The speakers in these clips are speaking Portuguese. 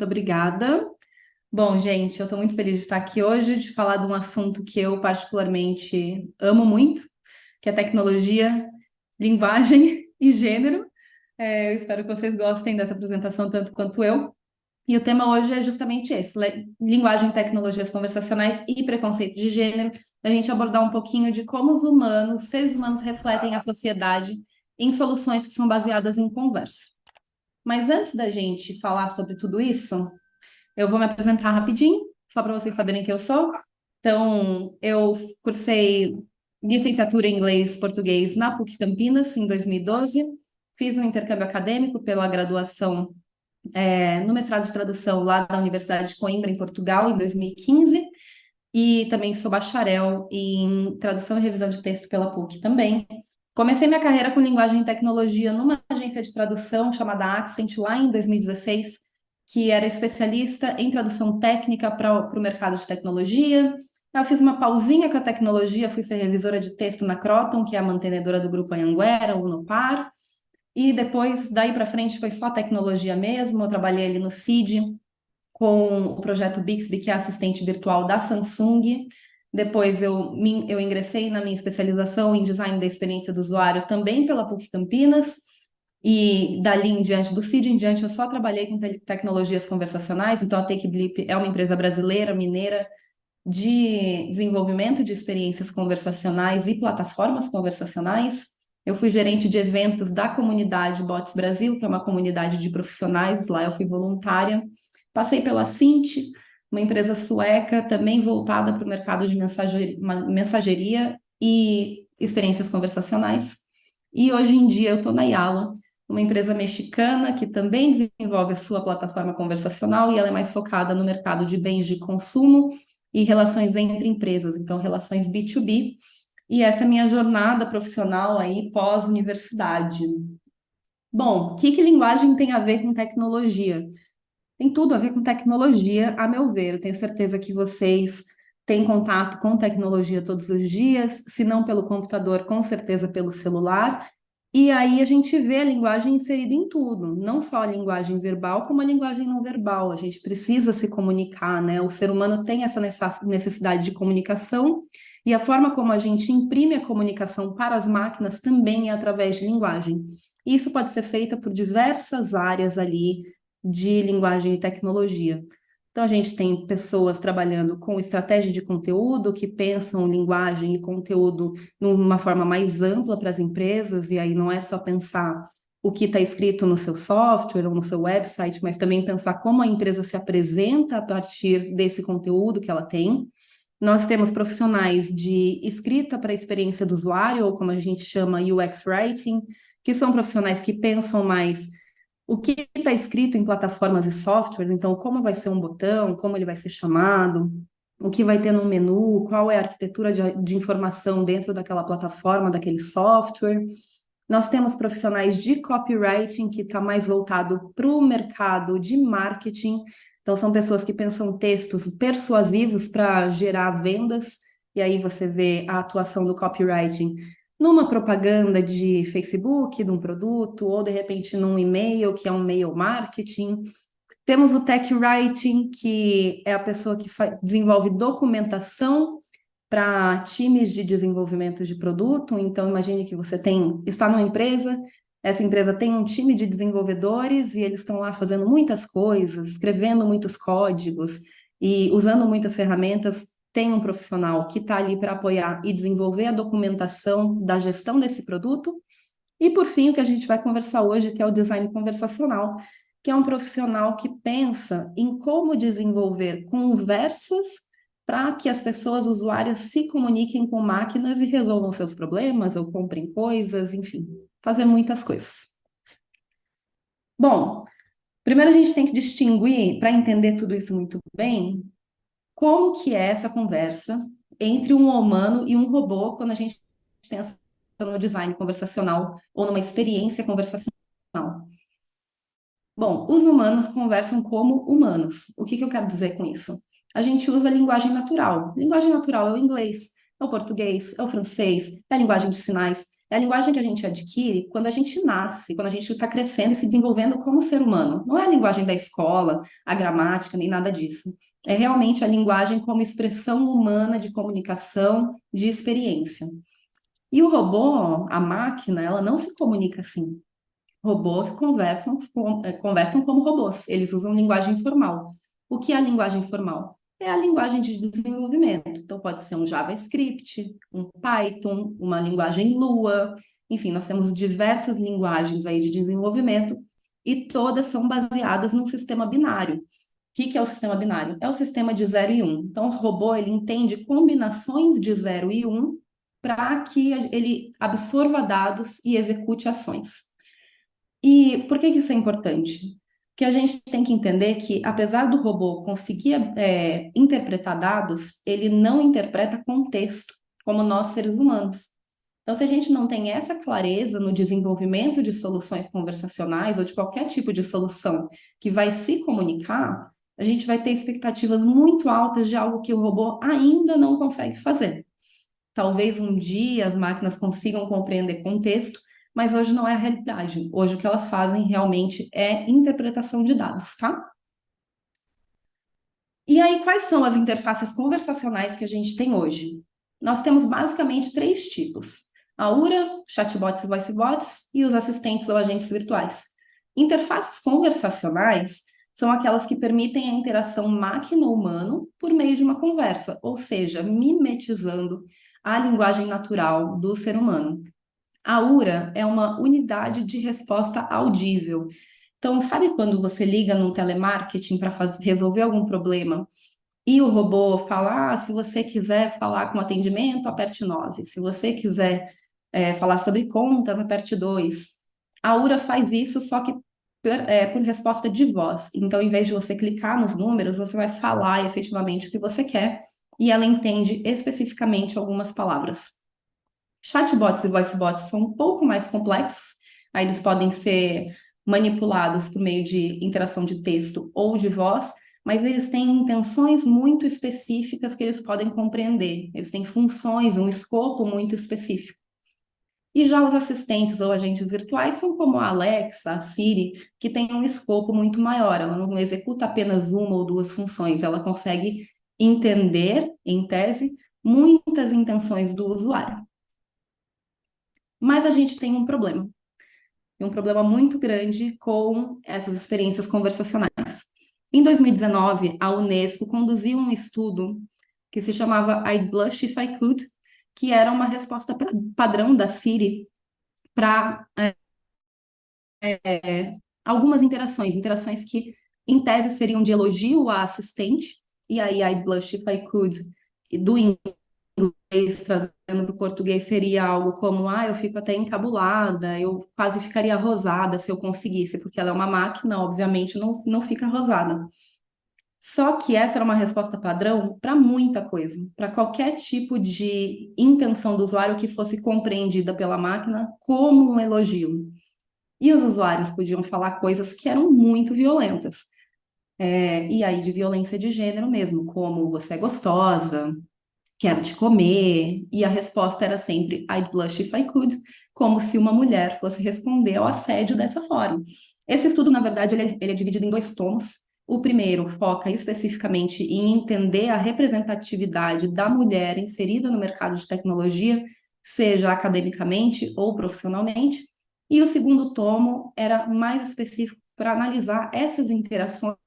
obrigada. Bom, gente, eu estou muito feliz de estar aqui hoje, de falar de um assunto que eu particularmente amo muito, que é tecnologia, linguagem e gênero. Eu espero que vocês gostem dessa apresentação tanto quanto eu. E o tema hoje é justamente esse, linguagem, tecnologias conversacionais e preconceito de gênero, a gente abordar um pouquinho de como os humanos, seres humanos, refletem a sociedade em soluções que são baseadas em conversa. Mas antes da gente falar sobre tudo isso, eu vou me apresentar rapidinho, só para vocês saberem quem eu sou. Então, eu cursei licenciatura em inglês e português na PUC Campinas em 2012. Fiz um intercâmbio acadêmico pela graduação, no mestrado de tradução lá da Universidade de Coimbra, em Portugal, em 2015. E também sou bacharel em tradução e revisão de texto pela PUC também. Comecei minha carreira com linguagem e tecnologia numa agência de tradução chamada Accent lá em 2016, que era especialista em tradução técnica para o mercado de tecnologia. Eu fiz uma pausinha com a tecnologia, fui ser revisora de texto na Croton, que é a mantenedora do grupo Anhanguera, o Unopar. E depois, daí para frente, foi só tecnologia mesmo. Eu trabalhei ali no CID, com o projeto Bixby, que é assistente virtual da Samsung. Depois eu ingressei na minha especialização em design da experiência do usuário também pela PUC Campinas. E dali em diante, do CID em diante, eu só trabalhei com tecnologias conversacionais. Então, a TakeBlip é uma empresa brasileira, mineira, de desenvolvimento de experiências conversacionais e plataformas conversacionais. Eu fui gerente de eventos da comunidade Bots Brasil, que é uma comunidade de profissionais, lá eu fui voluntária. Passei pela Cint, uma empresa sueca também voltada para o mercado de mensageria e experiências conversacionais. E hoje em dia eu estou na Yalo, uma empresa mexicana que também desenvolve a sua plataforma conversacional e ela é mais focada no mercado de bens de consumo e relações entre empresas, então relações B2B. E essa é a minha jornada profissional aí pós-universidade. Bom, o que linguagem tem a ver com tecnologia? Tem tudo a ver com tecnologia, a meu ver. Eu tenho certeza que vocês têm contato com tecnologia todos os dias, se não pelo computador, com certeza pelo celular. E aí a gente vê a linguagem inserida em tudo, não só a linguagem verbal, como a linguagem não verbal. A gente precisa se comunicar, né? O ser humano tem essa necessidade de comunicação, e a forma como a gente imprime a comunicação para as máquinas também é através de linguagem. E isso pode ser feito por diversas áreas ali de linguagem e tecnologia. Então, a gente tem pessoas trabalhando com estratégia de conteúdo, que pensam linguagem e conteúdo numa forma mais ampla para as empresas, e aí não é só pensar o que está escrito no seu software ou no seu website, mas também pensar como a empresa se apresenta a partir desse conteúdo que ela tem. Nós temos profissionais de escrita para a experiência do usuário, ou como a gente chama UX Writing, que são profissionais que pensam mais o que está escrito em plataformas e softwares, então como vai ser um botão, como ele vai ser chamado, o que vai ter no menu, qual é a arquitetura de informação dentro daquela plataforma, daquele software. Nós temos profissionais de copywriting, que está mais voltado para o mercado de marketing. Então, são pessoas que pensam textos persuasivos para gerar vendas. E aí você vê a atuação do copywriting numa propaganda de Facebook, de um produto, ou de repente num e-mail, que é um mail marketing. Temos o tech writing, que é a pessoa que desenvolve documentação para times de desenvolvimento de produto. Então, imagine que você está numa empresa, essa empresa tem um time de desenvolvedores e eles estão lá fazendo muitas coisas, escrevendo muitos códigos e usando muitas ferramentas. Tem um profissional que está ali para apoiar e desenvolver a documentação da gestão desse produto. E, por fim, o que a gente vai conversar hoje, que é o design conversacional, que é um profissional que pensa em como desenvolver conversas para que as pessoas usuárias se comuniquem com máquinas e resolvam seus problemas ou comprem coisas, enfim, fazer muitas coisas. Bom, primeiro a gente tem que distinguir, para entender tudo isso muito bem, como que é essa conversa entre um humano e um robô quando a gente pensa no design conversacional ou numa experiência conversacional. Bom, os humanos conversam como humanos. O que eu quero dizer com isso? A gente usa a linguagem natural. Linguagem natural é o inglês, é o português, é o francês, é a linguagem de sinais. É a linguagem que a gente adquire quando a gente nasce, quando a gente está crescendo e se desenvolvendo como ser humano. Não é a linguagem da escola, a gramática, nem nada disso. É realmente a linguagem como expressão humana de comunicação, de experiência. E o robô, a máquina, ela não se comunica assim. Robôs conversam como robôs, eles usam linguagem formal. O que é a linguagem formal? É a linguagem de desenvolvimento. Então, pode ser um JavaScript, um Python, uma linguagem Lua, enfim, nós temos diversas linguagens aí de desenvolvimento e todas são baseadas num sistema binário. O que é o sistema binário? É o sistema de 0 e 1. Então, o robô ele entende combinações de 0 e 1 para que ele absorva dados e execute ações. E por que que isso é importante? Que a gente tem que entender que, apesar do robô conseguir interpretar dados, ele não interpreta contexto, como nós seres humanos. Então, se a gente não tem essa clareza no desenvolvimento de soluções conversacionais ou de qualquer tipo de solução que vai se comunicar, a gente vai ter expectativas muito altas de algo que o robô ainda não consegue fazer. Talvez um dia as máquinas consigam compreender contexto, mas hoje não é a realidade. Hoje o que elas fazem realmente é interpretação de dados, tá? E aí, quais são as interfaces conversacionais que a gente tem hoje? Nós temos basicamente três tipos: a URA, chatbots e voicebots, e os assistentes ou agentes virtuais. Interfaces conversacionais são aquelas que permitem a interação máquina-humano por meio de uma conversa, ou seja, mimetizando a linguagem natural do ser humano. A URA é uma unidade de resposta audível. Então, sabe quando você liga num telemarketing para resolver algum problema e o robô fala: se você quiser falar com atendimento, aperte 9. Se você quiser falar sobre contas, aperte 2. A URA faz isso, só que por resposta de voz. Então, em vez de você clicar nos números, você vai falar efetivamente o que você quer e ela entende especificamente algumas palavras. Chatbots e voicebots são um pouco mais complexos, aí eles podem ser manipulados por meio de interação de texto ou de voz, mas eles têm intenções muito específicas que eles podem compreender. Eles têm funções, um escopo muito específico. E já os assistentes ou agentes virtuais são como a Alexa, a Siri, que têm um escopo muito maior. Ela não executa apenas uma ou duas funções, ela consegue entender, em tese, muitas intenções do usuário. Mas a gente tem um problema, e um problema muito grande com essas experiências conversacionais. Em 2019, a Unesco conduziu um estudo que se chamava I'd Blush If I Could, que era uma resposta padrão da Siri para algumas interações que, em tese, seriam de elogio à assistente, e aí I'd Blush If I Could, do inglês, trazendo para o português, seria algo como: eu fico até encabulada, eu quase ficaria rosada se eu conseguisse, porque ela é uma máquina, obviamente não fica rosada. Só que essa era uma resposta padrão para muita coisa, para qualquer tipo de intenção do usuário que fosse compreendida pela máquina como um elogio. E os usuários podiam falar coisas que eram muito violentas. E aí, de violência de gênero mesmo, como: você é gostosa, quero te comer, e a resposta era sempre I'd blush if I could, como se uma mulher fosse responder ao assédio dessa forma. Esse estudo, na verdade, ele é dividido em dois tomos. O primeiro foca especificamente em entender a representatividade da mulher inserida no mercado de tecnologia, seja academicamente ou profissionalmente, e o segundo tomo era mais específico para analisar essas interações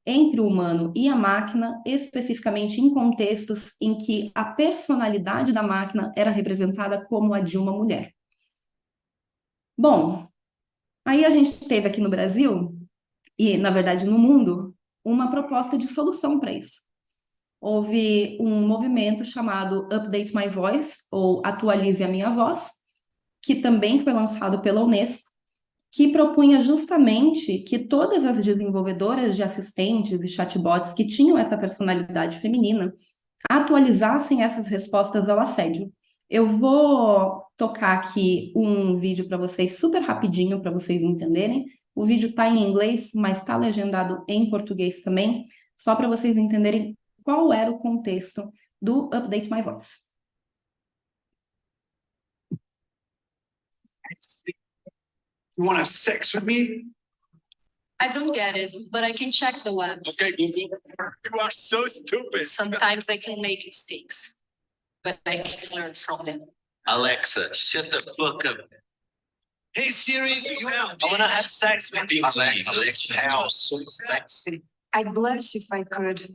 entre o humano e a máquina, especificamente em contextos em que a personalidade da máquina era representada como a de uma mulher. Bom, aí a gente teve aqui no Brasil, e na verdade no mundo, uma proposta de solução para isso. Houve um movimento chamado Update My Voice, ou Atualize a Minha Voz, que também foi lançado pela Unesco, que propunha justamente que todas as desenvolvedoras de assistentes e chatbots que tinham essa personalidade feminina atualizassem essas respostas ao assédio. Eu vou tocar aqui um vídeo para vocês, super rapidinho, para vocês entenderem. O vídeo está em inglês, mas está legendado em português também, só para vocês entenderem qual era o contexto do Update My Voice. You want to have sex with me? I don't get it, but I can check the web. Okay, Google. You are so stupid. Sometimes I can make mistakes, but I can learn from them. Alexa, shut the fuck up. Hey Siri, I wanna have sex with you. Alexa, how so sexy. I'd bless if I could.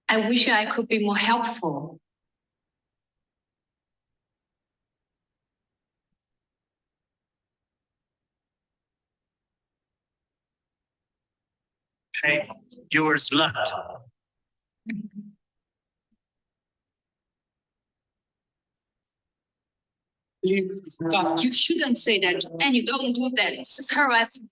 I wish I could be more helpful. Hey, you're a slut. God, you shouldn't say that, and you don't do that. This is harassment.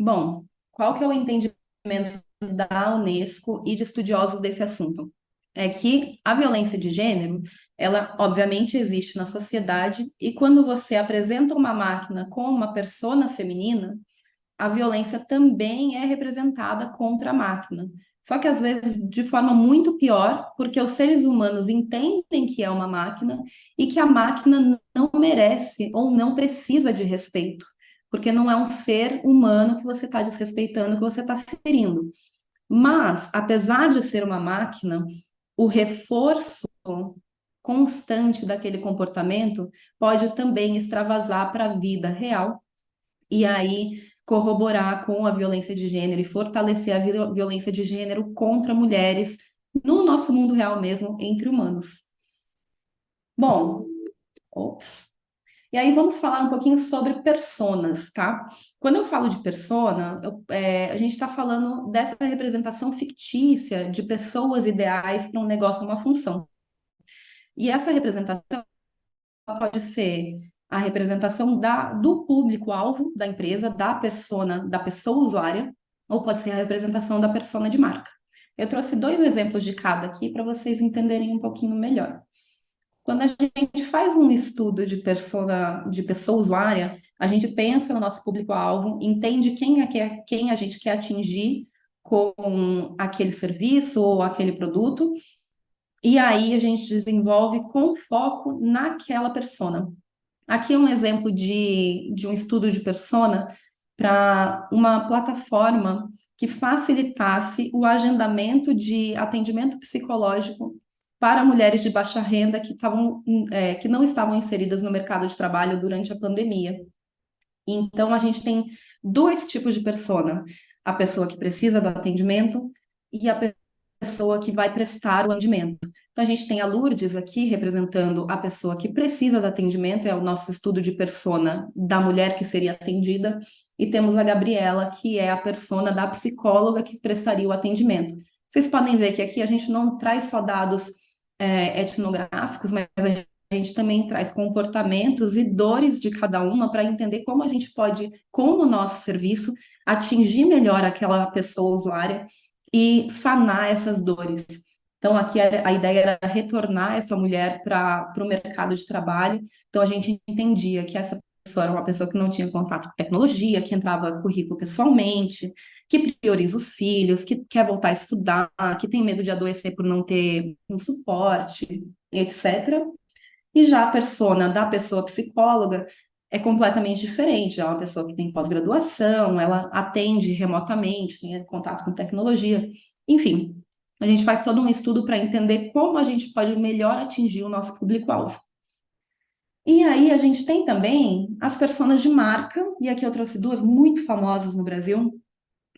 Bom, qual que é o entendimento da Unesco e de estudiosos desse assunto? É que a violência de gênero, ela obviamente existe na sociedade e quando você apresenta uma máquina com uma persona feminina, a violência também é representada contra a máquina. Só que às vezes de forma muito pior, porque os seres humanos entendem que é uma máquina e que a máquina não merece ou não precisa de respeito, porque não é um ser humano que você está desrespeitando, que você está ferindo. Mas, apesar de ser uma máquina, o reforço constante daquele comportamento pode também extravasar para a vida real e aí corroborar com a violência de gênero e fortalecer a violência de gênero contra mulheres no nosso mundo real mesmo, entre humanos. Bom, ops. E aí vamos falar um pouquinho sobre personas, tá? Quando eu falo de persona, a gente está falando dessa representação fictícia de pessoas ideais para um negócio, uma função. E essa representação pode ser a representação do público-alvo da empresa, da persona, da pessoa usuária, ou pode ser a representação da persona de marca. Eu trouxe dois exemplos de cada aqui para vocês entenderem um pouquinho melhor. Quando a gente faz um estudo de persona, de pessoa usuária, a gente pensa no nosso público-alvo, entende quem a gente quer atingir com aquele serviço ou aquele produto, e aí a gente desenvolve com foco naquela persona. Aqui é um exemplo de um estudo de persona para uma plataforma que facilitasse o agendamento de atendimento psicológico para mulheres de baixa renda que não estavam inseridas no mercado de trabalho durante a pandemia. Então, a gente tem dois tipos de persona: a pessoa que precisa do atendimento e a pessoa que vai prestar o atendimento. Então, a gente tem a Lourdes aqui representando a pessoa que precisa do atendimento, é o nosso estudo de persona da mulher que seria atendida, e temos a Gabriela, que é a persona da psicóloga que prestaria o atendimento. Vocês podem ver que aqui a gente não traz só dados etnográficos, mas a gente também traz comportamentos e dores de cada uma para entender como a gente pode, com o nosso serviço, atingir melhor aquela pessoa usuária e sanar essas dores. Então, aqui a ideia era retornar essa mulher para o mercado de trabalho. Então, a gente entendia que essa pessoa era uma pessoa que não tinha contato com tecnologia, que entrava currículo pessoalmente, que prioriza os filhos, que quer voltar a estudar, que tem medo de adoecer por não ter um suporte, etc. E já a persona da pessoa psicóloga é completamente diferente. É uma pessoa que tem pós-graduação, ela atende remotamente, tem contato com tecnologia. Enfim, a gente faz todo um estudo para entender como a gente pode melhor atingir o nosso público-alvo. E aí a gente tem também as personas de marca, e aqui eu trouxe duas muito famosas no Brasil.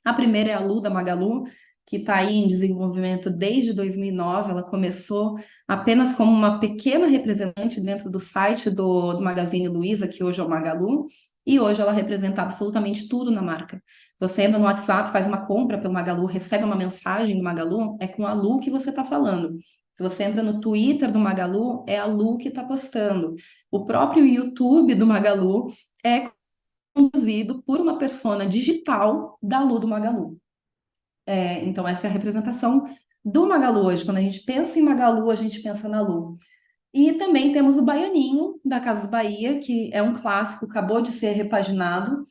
A primeira é a Lu, da Magalu, que está aí em desenvolvimento desde 2009. Ela começou apenas como uma pequena representante dentro do site do Magazine Luiza, que hoje é o Magalu, e hoje ela representa absolutamente tudo na marca. Você entra no WhatsApp, faz uma compra pelo Magalu, recebe uma mensagem do Magalu, é com a Lu que você está falando. Se você entra no Twitter do Magalu, é a Lu que está postando. O próprio YouTube do Magalu é conduzido por uma persona digital da Lu do Magalu. Então, essa é a representação do Magalu hoje. Quando a gente pensa em Magalu, a gente pensa na Lu. E também temos o Baianinho, da Casas Bahia, que é um clássico, acabou de ser repaginado.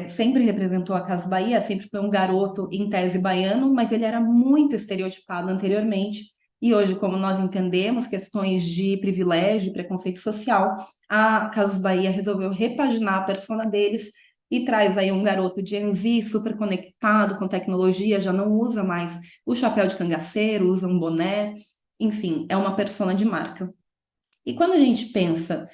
Sempre representou a Casas Bahia, sempre foi um garoto em tese baiano, mas ele era muito estereotipado anteriormente. E hoje, como nós entendemos questões de privilégio, preconceito social, a Casas Bahia resolveu repaginar a persona deles e traz aí um garoto Gen Z super conectado com tecnologia, já não usa mais o chapéu de cangaceiro, usa um boné, enfim, é uma persona de marca. E quando a gente pensa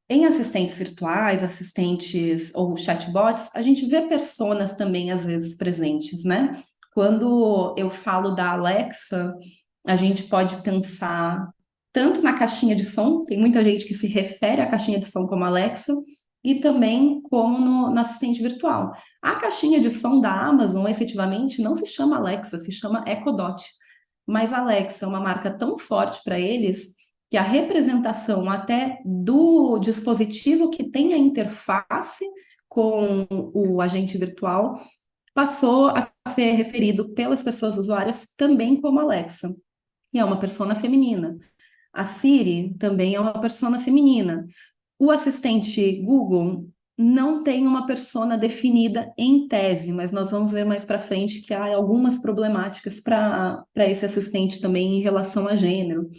em assistentes virtuais, assistentes ou chatbots, a gente vê personas também às vezes presentes, né? Quando eu falo da Alexa, a gente pode pensar tanto na caixinha de som, tem muita gente que se refere à caixinha de som como Alexa, e também como no assistente virtual. A caixinha de som da Amazon, efetivamente, não se chama Alexa, se chama Echo Dot. Mas a Alexa é uma marca tão forte para eles que a representação até do dispositivo que tem a interface com o agente virtual passou a ser referido pelas pessoas usuárias também como Alexa. E é uma persona feminina. A Siri também é uma persona feminina. O assistente Google não tem uma persona definida em tese, mas nós vamos ver mais para frente que há algumas problemáticas para esse assistente também em relação a gênero.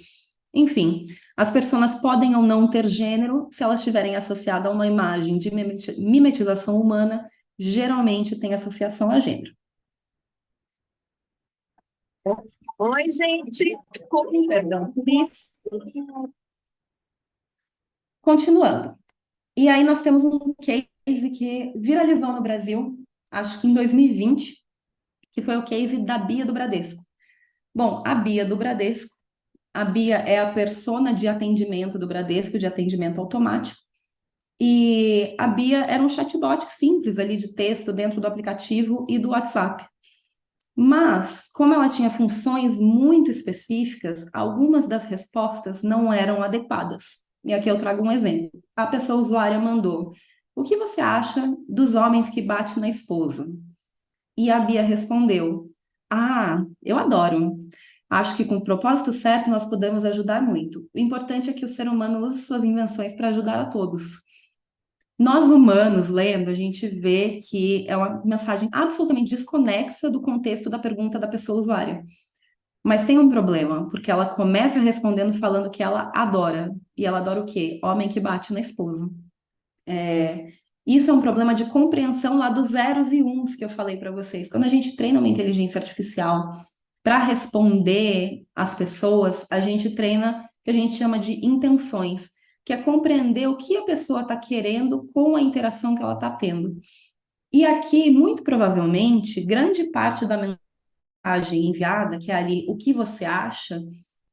Enfim, as personas podem ou não ter gênero se elas estiverem associadas a uma imagem de mimetização humana, geralmente tem associação a gênero. Oi, gente. Perdão, continuando. E aí nós temos um case que viralizou no Brasil, acho que em 2020, que foi o case da Bia do Bradesco. Bom, a Bia do Bradesco, a Bia é a persona de atendimento do Bradesco, de atendimento automático, e a Bia era um chatbot simples ali de texto dentro do aplicativo e do WhatsApp. Mas, como ela tinha funções muito específicas, algumas das respostas não eram adequadas. E aqui eu trago um exemplo. A pessoa usuária mandou: o que você acha dos homens que batem na esposa? E a Bia respondeu: ah, eu adoro. Acho que com o propósito certo nós podemos ajudar muito. O importante é que o ser humano use suas invenções para ajudar a todos. Nós humanos, lendo, a gente vê que é uma mensagem absolutamente desconexa do contexto da pergunta da pessoa usuária. Mas tem um problema, porque ela começa respondendo falando que ela adora. E ela adora o quê? Homem que bate na esposa. Isso é um problema de compreensão lá dos zeros e uns que eu falei para vocês. Quando a gente treina uma inteligência artificial para responder às pessoas, a gente treina o que a gente chama de intenções, que é compreender o que a pessoa está querendo com a interação que ela está tendo. E aqui, muito provavelmente, grande parte da mensagem enviada, que é ali o que você acha,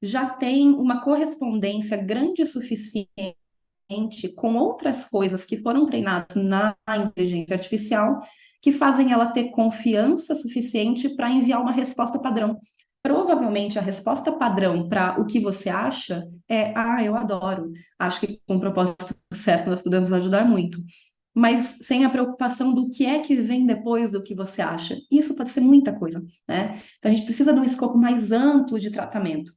já tem uma correspondência grande o suficiente com outras coisas que foram treinadas na inteligência artificial, que fazem ela ter confiança suficiente para enviar uma resposta padrão. Provavelmente a resposta padrão para o que você acha é: ah, eu adoro, acho que com o propósito certo nós podemos ajudar muito. Mas sem a preocupação do que é que vem depois do que você acha. Isso pode ser muita coisa, né? Então a gente precisa de um escopo mais amplo de tratamento.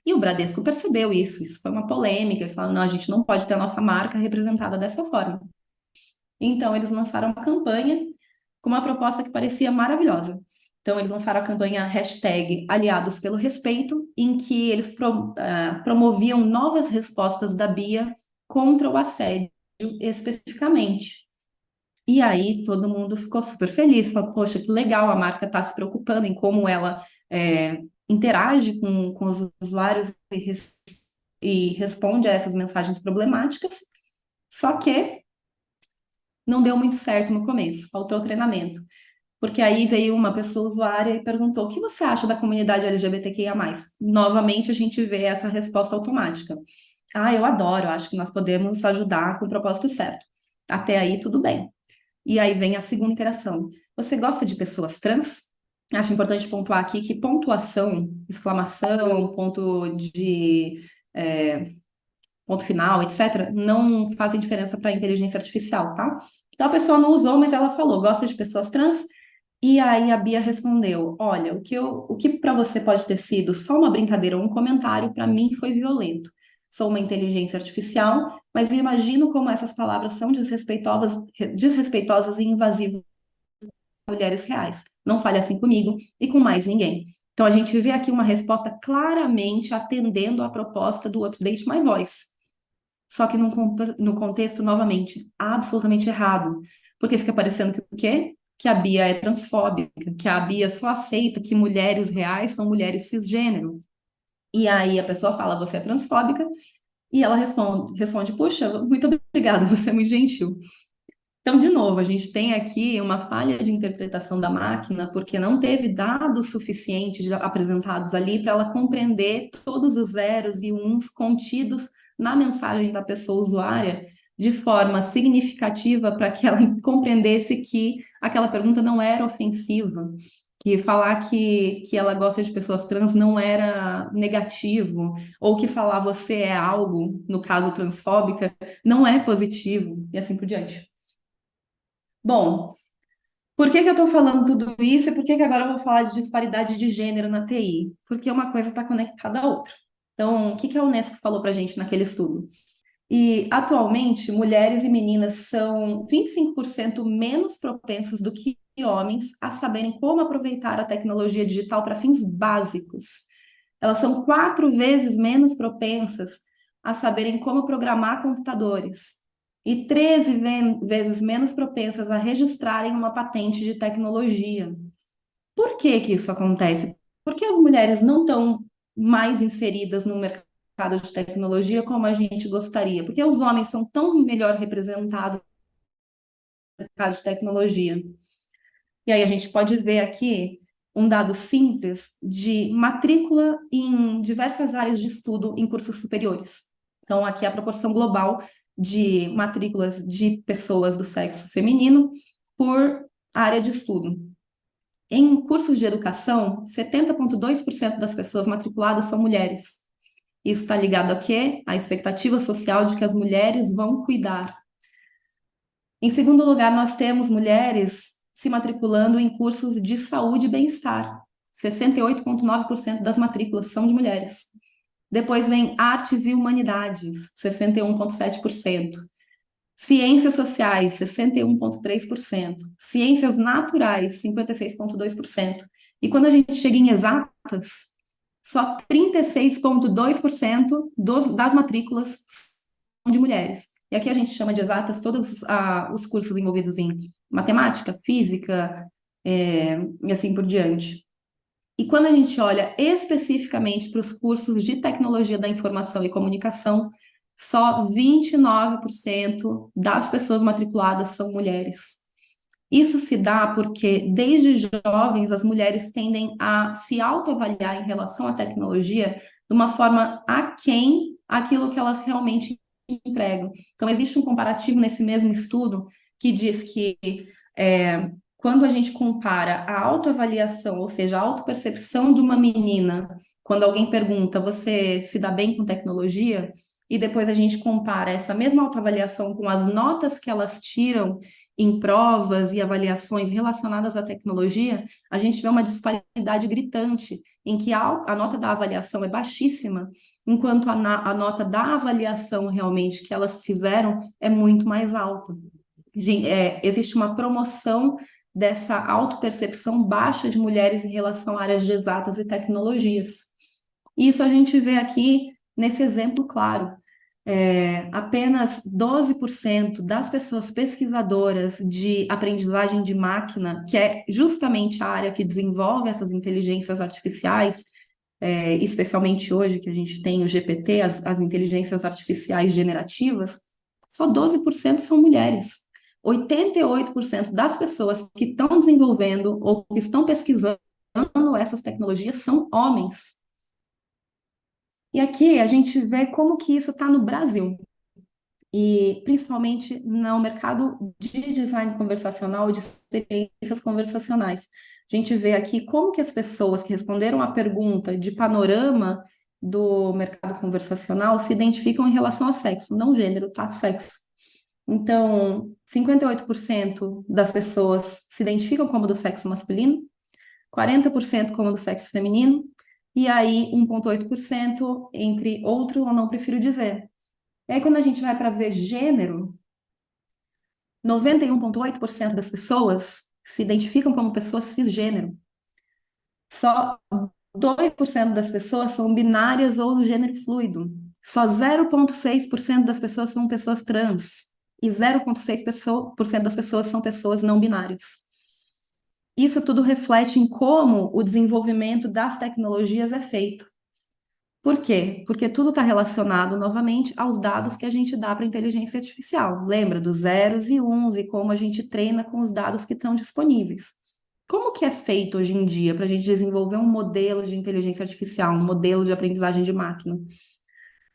E o Bradesco percebeu isso foi uma polêmica, eles falaram: não, a gente não pode ter a nossa marca representada dessa forma. Então, eles lançaram uma campanha com uma proposta que parecia maravilhosa. Então, eles lançaram a campanha hashtag Aliados pelo Respeito, em que eles promoviam novas respostas da Bia contra o assédio especificamente. E aí todo mundo ficou super feliz, falou: poxa, que legal, a marca está se preocupando em como ela interage com os usuários e responde a essas mensagens problemáticas. Só que não deu muito certo no começo, faltou treinamento. Porque aí veio uma pessoa usuária e perguntou: o que você acha da comunidade LGBTQIA+. Novamente a gente vê essa resposta automática: ah, eu adoro, acho que nós podemos ajudar com o propósito certo. Até aí tudo bem. E aí vem a segunda interação: você gosta de pessoas trans? Acho importante pontuar aqui que pontuação, exclamação, ponto final, etc., não fazem diferença para a inteligência artificial, tá? Então a pessoa não usou, mas ela falou: gosta de pessoas trans? E aí a Bia respondeu: Olha, o que para você pode ter sido só uma brincadeira ou um comentário, para mim foi violento. Sou uma inteligência artificial, mas imagino como essas palavras são desrespeitosas e invasivas com mulheres reais. Não fale assim comigo e com mais ninguém. Então a gente vê aqui uma resposta claramente atendendo à proposta do Update My Voice. Só que no contexto, novamente, absolutamente errado. Porque fica parecendo que o quê? Que a Bia é transfóbica, que a Bia só aceita que mulheres reais são mulheres cisgênero. E aí a pessoa fala, você é transfóbica, e ela responde, puxa, muito obrigada, você é muito gentil. Então, de novo, a gente tem aqui uma falha de interpretação da máquina, porque não teve dados suficientes apresentados ali para ela compreender todos os zeros e uns contidos na mensagem da pessoa usuária de forma significativa para que ela compreendesse que aquela pergunta não era ofensiva, que falar que ela gosta de pessoas trans não era negativo, ou que falar você é algo, no caso transfóbica, não é positivo, e assim por diante. Bom, por que que eu estou falando tudo isso e por que que agora eu vou falar de disparidade de gênero na TI? Porque uma coisa está conectada à outra. Então, o que que a Unesco falou para a gente naquele estudo? E, atualmente, mulheres e meninas são 25% menos propensas do que homens a saberem como aproveitar a tecnologia digital para fins básicos. Elas são 4 vezes menos propensas a saberem como programar computadores e 13 vezes menos propensas a registrarem uma patente de tecnologia. Por que que isso acontece? Porque as mulheres não estão mais inseridas no mercado de tecnologia como a gente gostaria, porque os homens são tão melhor representados no mercado de tecnologia. E aí a gente pode ver aqui um dado simples de matrícula em diversas áreas de estudo em cursos superiores. Então, aqui é a proporção global de matrículas de pessoas do sexo feminino por área de estudo. Em cursos de educação, 70,2% das pessoas matriculadas são mulheres. Isso está ligado a quê? À expectativa social de que as mulheres vão cuidar. Em segundo lugar, nós temos mulheres se matriculando em cursos de saúde e bem-estar. 68,9% das matrículas são de mulheres. Depois vem artes e humanidades, 61,7%. Ciências sociais, 61,3%. Ciências naturais, 56,2%. E quando a gente chega em exatas, só 36,2% das matrículas são de mulheres. E aqui a gente chama de exatas todos os cursos envolvidos em matemática, física, e assim por diante. E quando a gente olha especificamente para os cursos de tecnologia da informação e comunicação, só 29% das pessoas matriculadas são mulheres. Isso se dá porque, desde jovens, as mulheres tendem a se autoavaliar em relação à tecnologia de uma forma aquém aquilo que elas realmente empregam. Então, existe um comparativo nesse mesmo estudo que diz que quando a gente compara a autoavaliação, ou seja, a autopercepção de uma menina, quando alguém pergunta, você se dá bem com tecnologia? E depois a gente compara essa mesma autoavaliação com as notas que elas tiram em provas e avaliações relacionadas à tecnologia, a gente vê uma disparidade gritante, em que a nota da avaliação é baixíssima, enquanto a nota da avaliação realmente que elas fizeram é muito mais alta. Existe uma promoção dessa autopercepção baixa de mulheres em relação a áreas de exatas e tecnologias. Isso a gente vê aqui nesse exemplo claro. Apenas 12% das pessoas pesquisadoras de aprendizagem de máquina, que é justamente a área que desenvolve essas inteligências artificiais, especialmente hoje que a gente tem o GPT, as inteligências artificiais generativas, só 12% são mulheres. 88% das pessoas que estão desenvolvendo ou que estão pesquisando essas tecnologias são homens. E aqui a gente vê como que isso está no Brasil, e principalmente no mercado de design conversacional, de experiências conversacionais. A gente vê aqui como que as pessoas que responderam à pergunta de panorama do mercado conversacional se identificam em relação a sexo, não gênero, tá? Sexo. Então, 58% das pessoas se identificam como do sexo masculino, 40% como do sexo feminino, e aí 1,8% entre outro ou não prefiro dizer. E aí, quando a gente vai para ver gênero, 91,8% das pessoas se identificam como pessoas cisgênero. Só 2% das pessoas são binárias ou do gênero fluido. Só 0,6% das pessoas são pessoas trans. E 0,6% das pessoas são pessoas não binárias. Isso tudo reflete em como o desenvolvimento das tecnologias é feito. Por quê? Porque tudo está relacionado novamente aos dados que a gente dá para a inteligência artificial. Lembra dos zeros e uns e como a gente treina com os dados que estão disponíveis. Como que é feito hoje em dia para a gente desenvolver um modelo de inteligência artificial, um modelo de aprendizagem de máquina?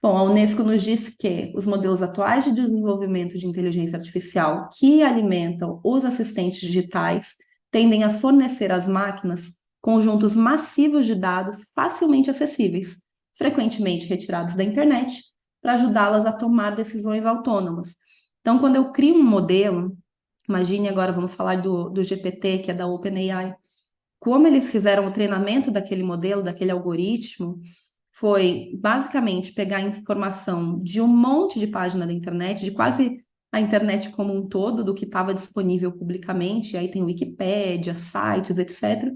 Bom, a Unesco nos diz que os modelos atuais de desenvolvimento de inteligência artificial que alimentam os assistentes digitais tendem a fornecer às máquinas conjuntos massivos de dados facilmente acessíveis, frequentemente retirados da internet, para ajudá-las a tomar decisões autônomas. Então, quando eu crio um modelo, imagine agora, vamos falar do GPT, que é da OpenAI, como eles fizeram o treinamento daquele modelo, daquele algoritmo, foi basicamente pegar informação de um monte de página da internet, de quase a internet como um todo, do que estava disponível publicamente, aí tem Wikipédia, sites, etc.,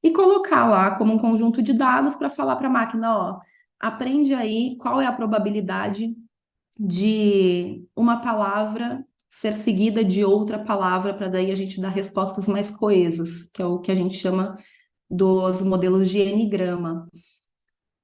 e colocar lá como um conjunto de dados para falar para a máquina, ó, aprende aí qual é a probabilidade de uma palavra ser seguida de outra palavra, para daí a gente dar respostas mais coesas, que é o que a gente chama dos modelos de N-grama.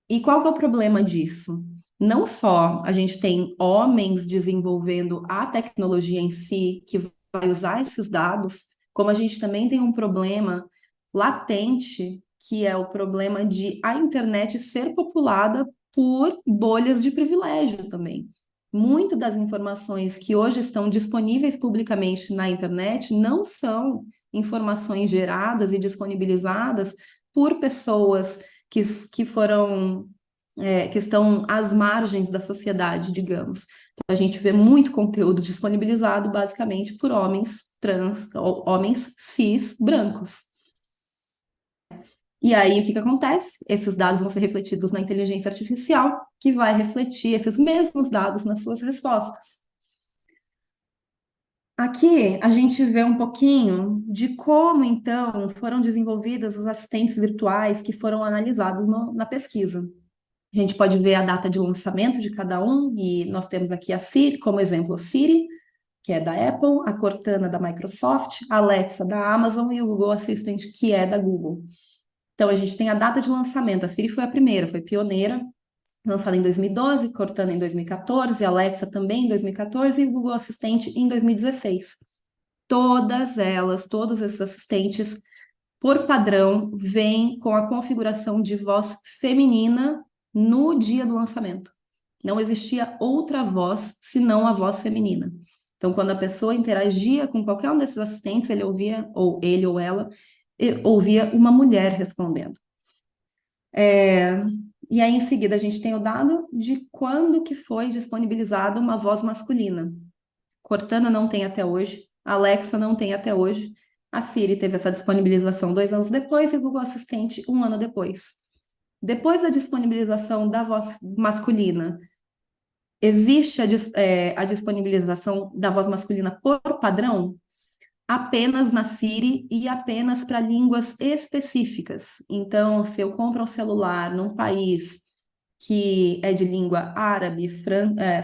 E qual que é o problema disso? Não só a gente tem homens desenvolvendo a tecnologia em si, que vai usar esses dados, como a gente também tem um problema latente, que é o problema de a internet ser populada por bolhas de privilégio também. Muito das informações que hoje estão disponíveis publicamente na internet não são informações geradas e disponibilizadas por pessoas que foram que estão às margens da sociedade, digamos. Então, a gente vê muito conteúdo disponibilizado basicamente por homens trans, ou homens cis brancos. E aí, o que que acontece? Esses dados vão ser refletidos na inteligência artificial, que vai refletir esses mesmos dados nas suas respostas. Aqui a gente vê um pouquinho de como, então, foram desenvolvidos os assistentes virtuais que foram analisados na pesquisa. A gente pode ver a data de lançamento de cada um, e nós temos aqui a Siri, como exemplo, a Siri, que é da Apple, a Cortana da Microsoft, a Alexa da Amazon e o Google Assistant, que é da Google. Então, a gente tem a data de lançamento. A Siri foi a primeira, foi pioneira, lançada em 2012, Cortana em 2014, a Alexa também em 2014 e o Google Assistant em 2016. Todas elas, todos esses assistentes, por padrão, vêm com a configuração de voz feminina no dia do lançamento. Não existia outra voz senão a voz feminina. Então, quando a pessoa interagia com qualquer um desses assistentes, ele ouvia, ou ele ou ela, ouvia uma mulher respondendo. E aí, em seguida, a gente tem o dado de quando que foi disponibilizada uma voz masculina. Cortana não tem até hoje, Alexa não tem até hoje, a Siri teve essa disponibilização 2 anos depois e o Google Assistente 1 ano depois. Depois da disponibilização da voz masculina, existe a disponibilização da voz masculina por padrão apenas na Siri e apenas para línguas específicas. Então, se eu compro um celular num país que é de língua árabe,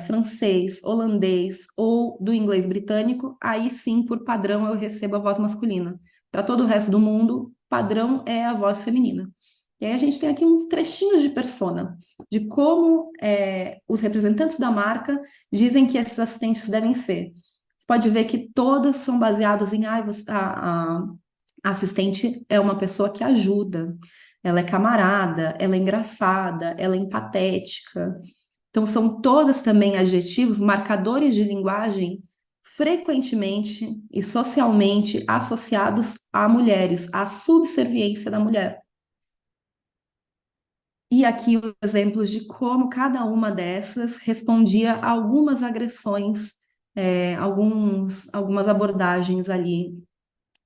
francês, holandês ou do inglês britânico, aí sim, por padrão, eu recebo a voz masculina. Para todo o resto do mundo, padrão é a voz feminina. E aí a gente tem aqui uns trechinhos de persona, de como os representantes da marca dizem que esses assistentes devem ser. Você pode ver que todos são baseados em a assistente é uma pessoa que ajuda, ela é camarada, ela é engraçada, ela é empatética. Então, são todas também adjetivos, marcadores de linguagem frequentemente e socialmente associados a mulheres, à subserviência da mulher. E aqui os exemplos de como cada uma dessas respondia a algumas agressões algumas abordagens ali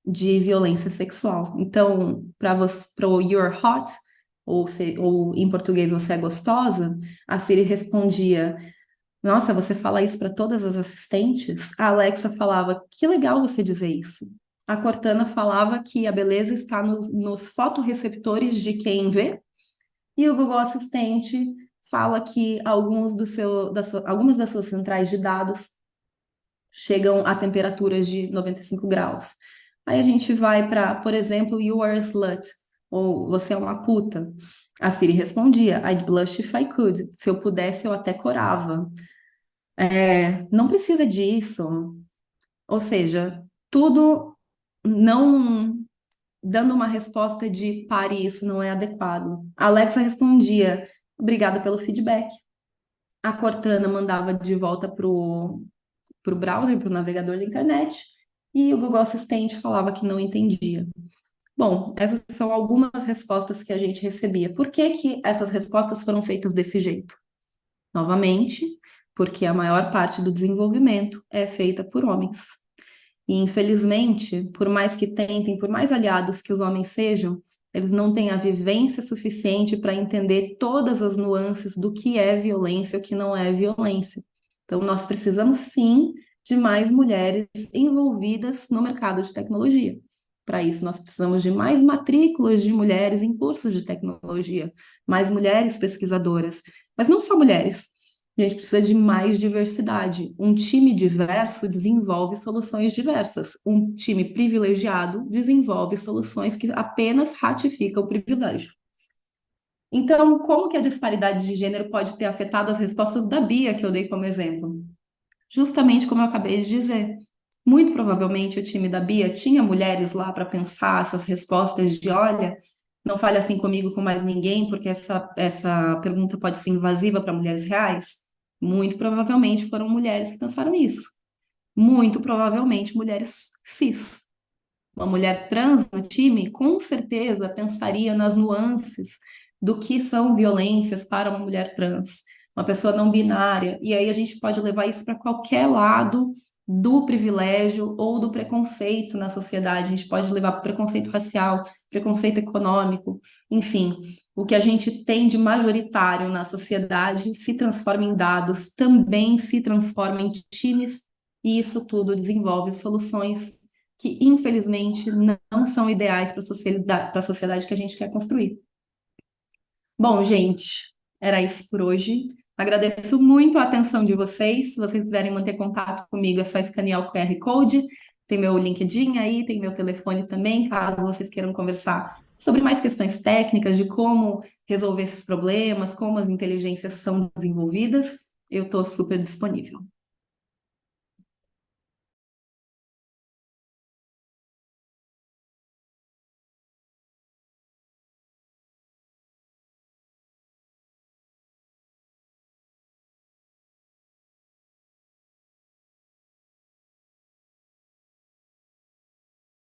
de violência sexual. Então, para o You're Hot, ou em português Você é Gostosa, a Siri respondia: Nossa, você fala isso para todas as assistentes? A Alexa falava: Que legal você dizer isso. A Cortana falava que a beleza está nos fotorreceptores de quem vê. E o Google Assistente fala que algumas das suas centrais de dados chegam a temperaturas de 95 graus. Aí a gente vai para, por exemplo, You are a slut, ou você é uma puta. A Siri respondia: I'd blush if I could. Se eu pudesse, eu até corava. Não precisa disso. Ou seja, tudo não dando uma resposta de pare, isso não é adequado. A Alexa respondia: Obrigada pelo feedback. A Cortana mandava de volta para o browser, para o navegador da internet, e o Google Assistente falava que não entendia. Bom, essas são algumas respostas que a gente recebia. Por que que essas respostas foram feitas desse jeito? Novamente, porque a maior parte do desenvolvimento é feita por homens. E, infelizmente, por mais que tentem, por mais aliados que os homens sejam, eles não têm a vivência suficiente para entender todas as nuances do que é violência e o que não é violência. Então, nós precisamos sim de mais mulheres envolvidas no mercado de tecnologia. Para isso, nós precisamos de mais matrículas de mulheres em cursos de tecnologia, mais mulheres pesquisadoras, mas não só mulheres. A gente precisa de mais diversidade. Um time diverso desenvolve soluções diversas. Um time privilegiado desenvolve soluções que apenas ratificam o privilégio. Então, como que a disparidade de gênero pode ter afetado as respostas da Bia, que eu dei como exemplo? Justamente como eu acabei de dizer. Muito provavelmente o time da Bia tinha mulheres lá para pensar essas respostas de: olha, não fale assim comigo com mais ninguém, porque essa pergunta pode ser invasiva para mulheres reais. Muito provavelmente foram mulheres que pensaram isso. Muito provavelmente mulheres cis. Uma mulher trans no time, com certeza, pensaria nas nuances do que são violências para uma mulher trans, uma pessoa não binária. E aí a gente pode levar isso para qualquer lado do privilégio ou do preconceito na sociedade. A gente pode levar para preconceito racial, preconceito econômico, enfim. O que a gente tem de majoritário na sociedade se transforma em dados, também se transforma em times, e isso tudo desenvolve soluções que, infelizmente, não são ideais para a sociedade que a gente quer construir. Bom, gente, era isso por hoje. Agradeço muito a atenção de vocês. Se vocês quiserem manter contato comigo, é só escanear o QR Code. Tem meu LinkedIn aí, tem meu telefone também, caso vocês queiram conversar sobre mais questões técnicas de como resolver esses problemas, como as inteligências são desenvolvidas. Eu estou super disponível.